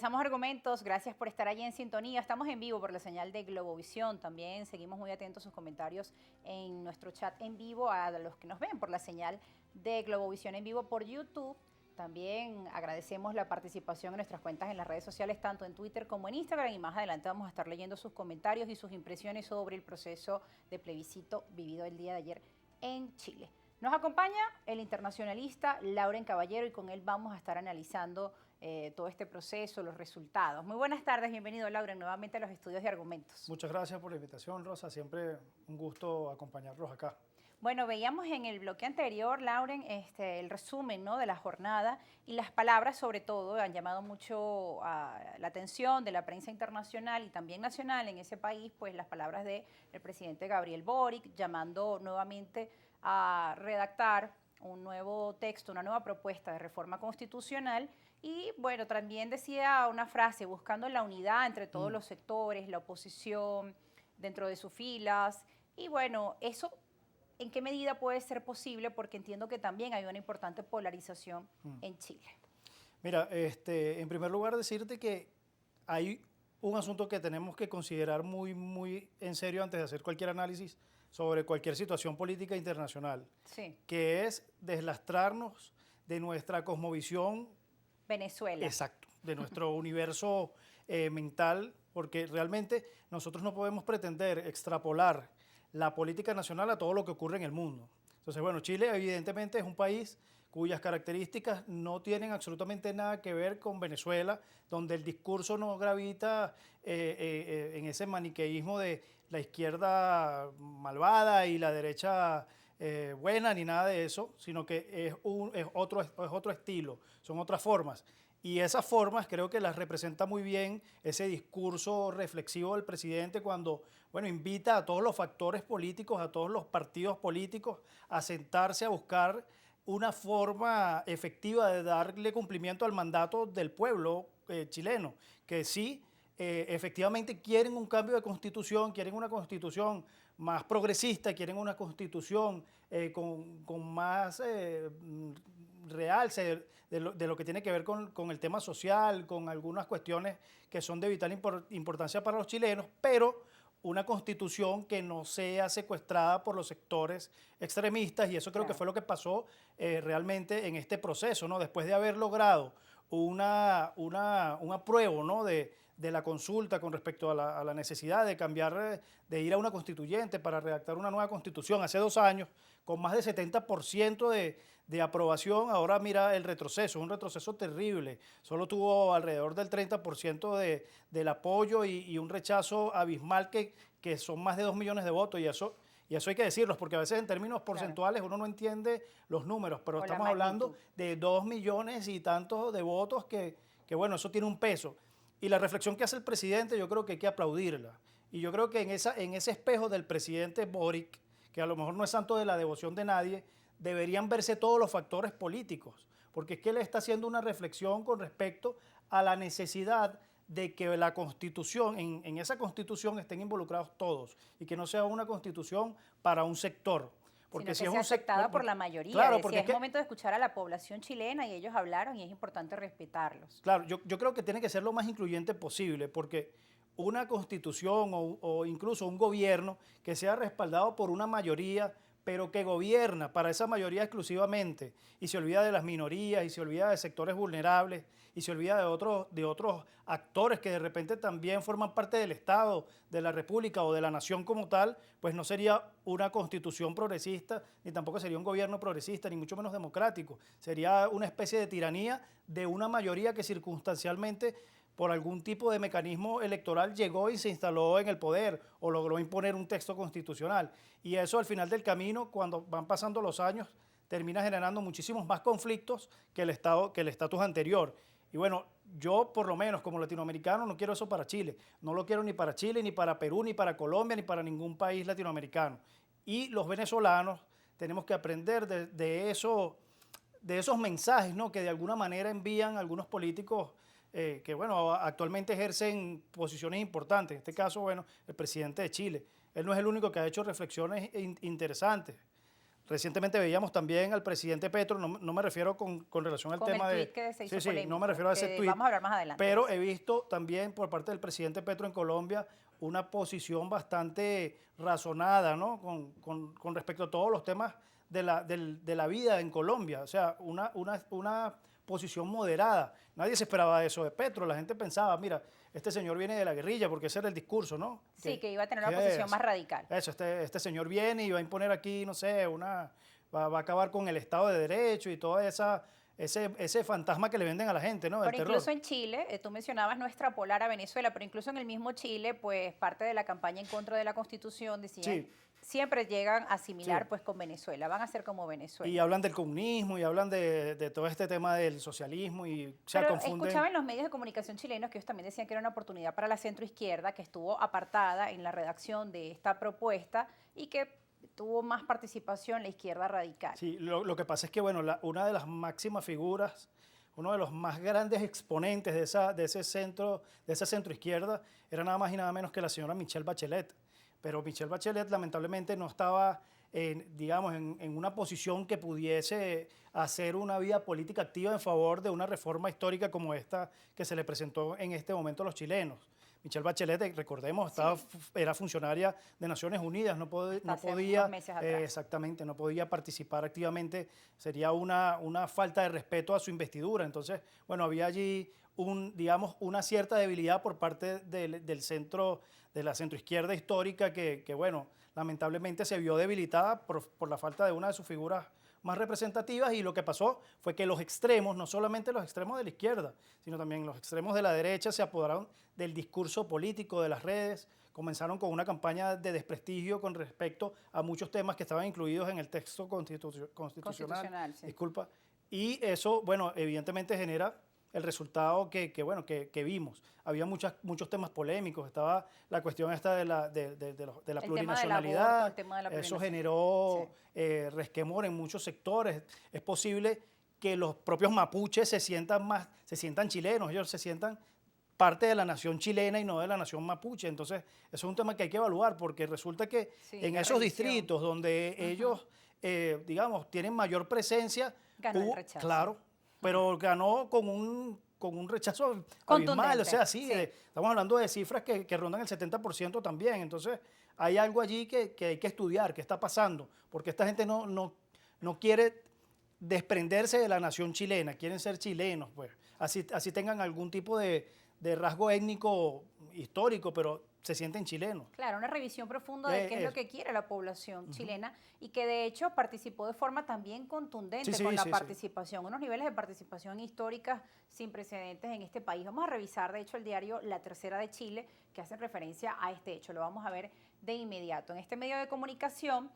Regresamos a Argumentos, gracias por estar allí en sintonía. Estamos en vivo por la señal de Globovisión. También seguimos muy atentos a sus comentarios en nuestro chat en vivo, a los que nos ven por la señal de Globovisión en vivo por YouTube. También agradecemos la participación en nuestras cuentas en las redes sociales, tanto en Twitter como en Instagram, y más adelante vamos a estar leyendo sus comentarios y sus impresiones sobre el proceso de plebiscito vivido el día de ayer en Chile. Nos acompaña el internacionalista Lauren Caballero y con él vamos a estar analizando todo este proceso, los resultados. Muy buenas tardes, bienvenido Lauren nuevamente a los estudios de Argumentos. Muchas gracias por la invitación, Rosa. Siempre un gusto acompañarlos acá. Bueno, veíamos en el bloque anterior, Lauren, el resumen, ¿no?, de la jornada, y las palabras sobre todo han llamado mucho la atención de la prensa internacional y también nacional en ese país, pues las palabras del presidente Gabriel Boric llamando nuevamente a redactar un nuevo texto, una nueva propuesta de reforma constitucional. Y bueno, también decía una frase, buscando la unidad entre todos los sectores, la oposición dentro de sus filas. Y bueno, eso, ¿en qué medida puede ser posible? Porque entiendo que también hay una importante polarización en Chile. Mira, en primer lugar decirte que hay un asunto que tenemos que considerar muy en serio antes de hacer cualquier análisis sobre cualquier situación política internacional, Sí. que es deslastrarnos de nuestra cosmovisión. Venezuela. Exacto, de nuestro universo mental, porque realmente nosotros no podemos pretender extrapolar la política nacional a todo lo que ocurre en el mundo. Entonces, bueno, Chile evidentemente es un país cuyas características no tienen absolutamente nada que ver con Venezuela, donde el discurso no gravita en ese maniqueísmo de la izquierda malvada y la derecha buena, ni nada de eso, sino que es otro estilo, son otras formas. Y esas formas creo que las representa muy bien ese discurso reflexivo del presidente cuando, bueno, invita a todos los factores políticos, a todos los partidos políticos a sentarse a buscar una forma efectiva de darle cumplimiento al mandato del pueblo chileno, que sí, efectivamente quieren un cambio de constitución, quieren una constitución más progresista, quieren una constitución con más realce de lo que tiene que ver con el tema social, con algunas cuestiones que son de vital importancia para los chilenos, pero una constitución que no sea secuestrada por los sectores extremistas, y eso creo que fue lo que pasó realmente en este proceso, ¿no? Después de haber logrado un apruebo, ¿no?, de la consulta con respecto a la necesidad de cambiar, de ir a una constituyente para redactar una nueva constitución hace 2 años, con más de 70% de aprobación. Ahora mira el retroceso, un retroceso terrible. Solo tuvo alrededor del 30% del apoyo y un rechazo abismal que son más de 2 millones de votos, y eso hay que decirlo, porque a veces en términos porcentuales uno no entiende los números, pero O la estamos hablando magnitud de 2 millones y tantos de votos que bueno, eso tiene un peso. Y la reflexión que hace el presidente yo creo que hay que aplaudirla. Y yo creo que en ese espejo del presidente Boric, que a lo mejor no es santo de la devoción de nadie, deberían verse todos los factores políticos, porque es que él está haciendo una reflexión con respecto a la necesidad de que la Constitución, en esa Constitución estén involucrados todos y que no sea una Constitución para un sector. Porque sino que sea aceptada por la mayoría. Claro, decía, porque es momento de escuchar a la población chilena y ellos hablaron y es importante respetarlos. Claro, yo creo que tiene que ser lo más incluyente posible, porque una constitución o incluso un gobierno que sea respaldado por una mayoría, pero que gobierna para esa mayoría exclusivamente y se olvida de las minorías y se olvida de sectores vulnerables y se olvida de otros actores que de repente también forman parte del Estado, de la República o de la nación como tal, pues no sería una constitución progresista, ni tampoco sería un gobierno progresista, ni mucho menos democrático. Sería una especie de tiranía de una mayoría que circunstancialmente por algún tipo de mecanismo electoral llegó y se instaló en el poder o logró imponer un texto constitucional. Y eso al final del camino, cuando van pasando los años, termina generando muchísimos más conflictos que el estatus anterior. Y bueno, yo por lo menos como latinoamericano no quiero eso para Chile. No lo quiero ni para Chile, ni para Perú, ni para Colombia, ni para ningún país latinoamericano. Y los venezolanos tenemos que aprender de esos mensajes, ¿no?, que de alguna manera envían algunos políticos que bueno, actualmente ejercen posiciones importantes. En este caso, bueno, el presidente de Chile. Él no es el único que ha hecho reflexiones interesantes. Recientemente veíamos también al presidente Petro, no me refiero con relación al Con tema el de... tuit que se hizo Sí, sí, no me polémico, refiero a ese que tuit, vamos a hablar más adelante de pero eso. he visto también por parte del presidente Petro en Colombia una posición bastante razonada, ¿no? Con respecto a todos los temas de la vida en Colombia. O sea, una posición moderada. Nadie se esperaba eso de Petro. La gente pensaba, mira, este señor viene de la guerrilla, porque ese era el discurso, ¿no? Sí, que iba a tener una posición más radical. Eso, este señor viene y va a imponer aquí, no sé, va a acabar con el Estado de Derecho y todo ese fantasma que le venden a la gente, ¿no? Del Pero terror. incluso en Chile, tú mencionabas no extrapolar a Venezuela, pero incluso en el mismo Chile, pues parte de la campaña en contra de la Constitución decían, Sí. siempre llegan a asimilar Sí. pues con Venezuela, van a ser como Venezuela. Y hablan del comunismo y hablan de todo este tema del socialismo y o sea, Pero confunden. escuchaba en los medios de comunicación chilenos que ellos también decían que era una oportunidad para la centroizquierda, que estuvo apartada en la redacción de esta propuesta y que tuvo más participación la izquierda radical. Sí, lo que pasa es que, bueno, una de las máximas figuras, uno de los más grandes exponentes de ese centro, de esa centroizquierda, era nada más y nada menos que la señora Michelle Bachelet. Pero Michelle Bachelet lamentablemente no estaba, digamos, en una posición que pudiese hacer una vida política activa en favor de una reforma histórica como esta que se le presentó en este momento a los chilenos. Michelle Bachelet, recordemos, era funcionaria de Naciones Unidas, no podía, unos meses atrás. exactamente, no podía participar activamente, sería una falta de respeto a su investidura. Entonces, bueno, había allí digamos, una cierta debilidad por parte del centro, de la centroizquierda histórica que, bueno, lamentablemente se vio debilitada por la falta de una de sus figuras más representativas, y lo que pasó fue que los extremos, no solamente los extremos de la izquierda, sino también los extremos de la derecha, se apoderaron del discurso político, de las redes, comenzaron con una campaña de desprestigio con respecto a muchos temas que estaban incluidos en el texto constitucional. Sí. Disculpa, y eso, bueno, evidentemente genera el resultado bueno, que vimos. Había muchos temas polémicos, estaba la cuestión esta de la plurinacionalidad, el tema del aborto, eso generó resquemor en muchos sectores. Es posible que los propios mapuches se sientan chilenos, ellos se sientan parte de la nación chilena y no de la nación mapuche. Entonces, eso es un tema que hay que evaluar, porque resulta que en esos distritos donde ellos, digamos, tienen mayor presencia, ganó el rechazo. Claro, pero ganó con un rechazo abismal. O sea, sí. Estamos hablando de cifras que rondan el 70% también. Entonces, hay algo allí que hay que estudiar, qué está pasando, porque esta gente no quiere desprenderse de la nación chilena, quieren ser chilenos, pues. Así tengan algún tipo de rasgo étnico histórico, pero se sienten chilenos. Claro, una revisión profunda de qué es lo que quiere la población chilena, y que de hecho participó de forma también contundente con la participación, unos niveles de participación históricas sin precedentes en este país. Vamos a revisar de hecho el diario La Tercera de Chile, que hace referencia a este hecho, lo vamos a ver de inmediato. En este medio de comunicación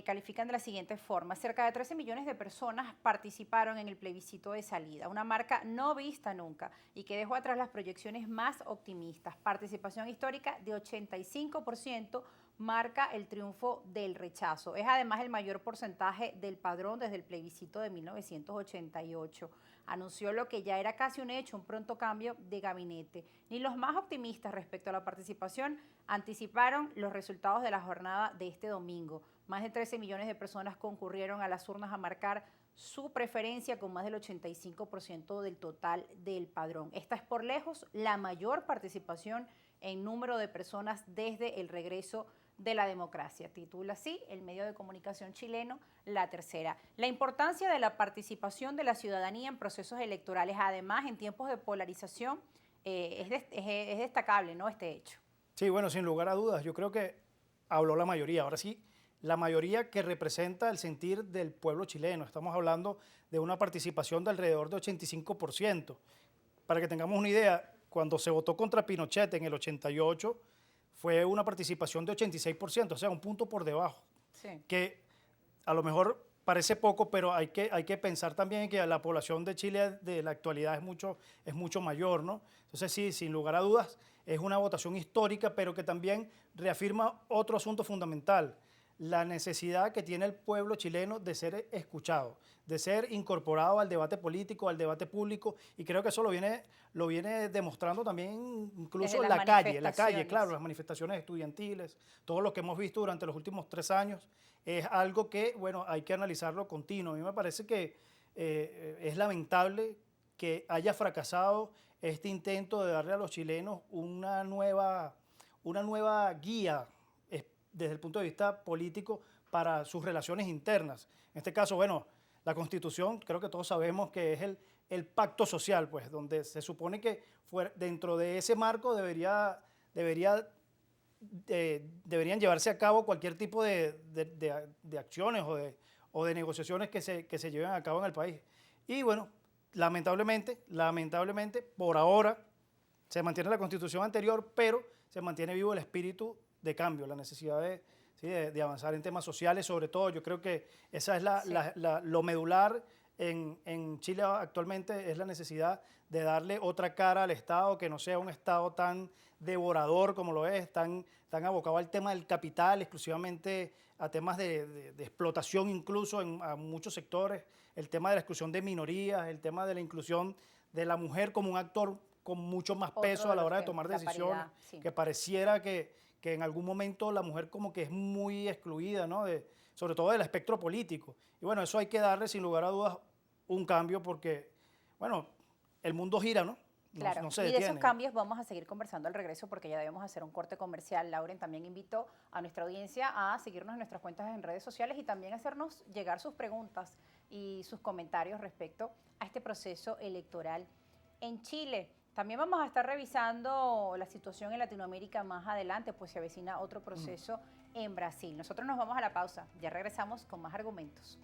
califican de la siguiente forma: cerca de 13 millones de personas participaron en el plebiscito de salida, una marca no vista nunca y que dejó atrás las proyecciones más optimistas. Participación histórica de 85%, marca el triunfo del rechazo. Es además el mayor porcentaje del padrón desde el plebiscito de 1988. Anunció lo que ya era casi un hecho, un pronto cambio de gabinete. Ni los más optimistas respecto a la participación anticiparon los resultados de la jornada de este domingo. Más de 13 millones de personas concurrieron a las urnas a marcar su preferencia, con más del 85% del total del padrón. Esta es por lejos la mayor participación en número de personas desde el regreso de la democracia. Titula así el medio de comunicación chileno La Tercera. La importancia de la participación de la ciudadanía en procesos electorales, además en tiempos de polarización, es destacable, ¿no?, este hecho. Sí, bueno, sin lugar a dudas, yo creo que habló la mayoría. Ahora sí, la mayoría que representa el sentir del pueblo chileno. Estamos hablando de una participación de alrededor de 85%. Para que tengamos una idea, cuando se votó contra Pinochet en el 88, fue una participación de 86%, o sea, un punto por debajo. Sí. Que a lo mejor parece poco, pero hay que pensar también en que la población de Chile de la actualidad es mucho mayor, ¿no? Entonces, sí, sin lugar a dudas, es una votación histórica, pero que también reafirma otro asunto fundamental. la necesidad que tiene el pueblo chileno de ser escuchado, de ser incorporado al debate político, al debate público, y creo que eso lo viene demostrando también incluso Desde en las la calle, claro, manifestaciones. las manifestaciones estudiantiles, todo lo que hemos visto durante los últimos 3 años, es algo que, bueno, hay que analizarlo continuo. A mí me parece que es lamentable que haya fracasado este intento de darle a los chilenos una nueva guía desde el punto de vista político para sus relaciones internas. En este caso, bueno, la Constitución, creo que todos sabemos que es el pacto social, pues, donde se supone que dentro de ese marco deberían llevarse a cabo cualquier tipo de acciones o de negociaciones que se lleven a cabo en el país. Y bueno, lamentablemente, por ahora se mantiene la Constitución anterior, pero se mantiene vivo el espíritu de cambio, la necesidad ¿sí? de avanzar en temas sociales, sobre todo. Yo creo que esa es Sí. lo medular en Chile actualmente, es la necesidad de darle otra cara al Estado, que no sea un Estado tan devorador como lo es, tan abocado al tema del capital, exclusivamente a temas de explotación incluso a muchos sectores, el tema de la exclusión de minorías, el tema de la inclusión de la mujer como un actor con mucho más Otro peso a de la los hora de temas, tomar la decisiones, paridad, sí. que pareciera que en algún momento la mujer como que es muy excluida, ¿no? Sobre todo del espectro político. Y bueno, eso hay que darle sin lugar a dudas un cambio porque, bueno, el mundo gira, ¿no? Claro, No se y de esos detiene. cambios vamos a seguir conversando al regreso porque ya debemos hacer un corte comercial. Lauren también invitó a nuestra audiencia a seguirnos en nuestras cuentas en redes sociales y también hacernos llegar sus preguntas y sus comentarios respecto a este proceso electoral en Chile. También vamos a estar revisando la situación en Latinoamérica más adelante, pues se avecina otro proceso en Brasil. Nosotros nos vamos a la pausa, ya regresamos con más argumentos.